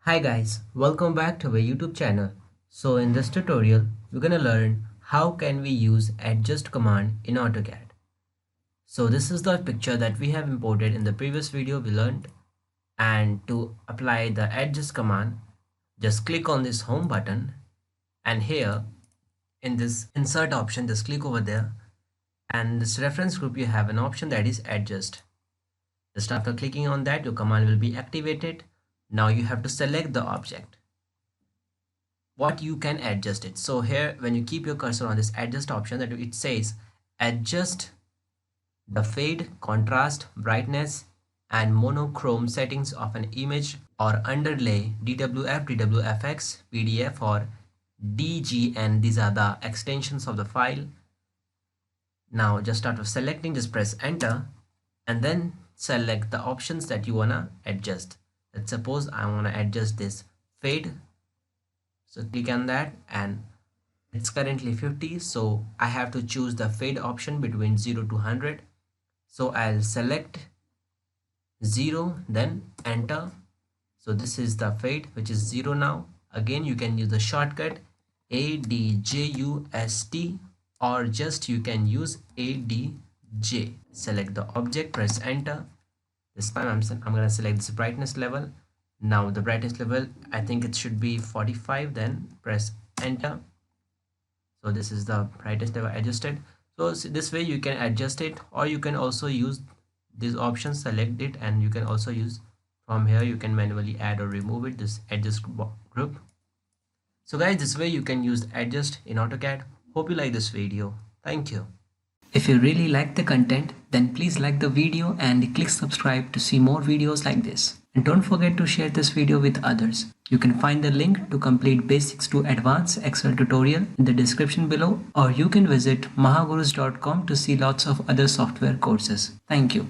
Hi guys, welcome back to our YouTube channel. So in this tutorial, we're gonna learn how can we use adjust command in Autocad. So this is the picture that we have imported in the previous video we learned, and to apply the adjust command, just click on this home button, and here in this insert option, just click over there, and this reference group you have an option that is adjust. Just after clicking on that, your command will be activated. Now you have to select the object what you can adjust it. So here when you keep your cursor on this adjust option, that it says adjust the fade, contrast, brightness and monochrome settings of an image or underlay, DWF, DWFX, PDF or DGN. These are the extensions of the file. Now just after selecting, just press enter and then select the options that you wanna adjust. Let's suppose I wanna adjust this fade. So click on that and it's currently 50. So I have to choose the fade option between 0 to 100. So I'll select 0, then enter. So this is the fade which is 0 now. Again, you can use the shortcut ADJUST or just you can use ADJ. Select the object, press enter. This time I'm going to select this brightness level. Now the brightness level, I think it should be 45, then press enter. So this is the brightness level adjusted. So this way you can adjust it, or you can also use these options, select it, and you can also use from here you can manually add or remove it, this adjust group. So guys, this way you can use adjust in AutoCAD. Hope you like this video. Thank you. If you really like the content, then please like the video and click subscribe to see more videos like this. And don't forget to share this video with others. You can find the link to complete basics to advanced Excel tutorial in the description below, or you can visit mahagurus.com to see lots of other software courses. Thank you.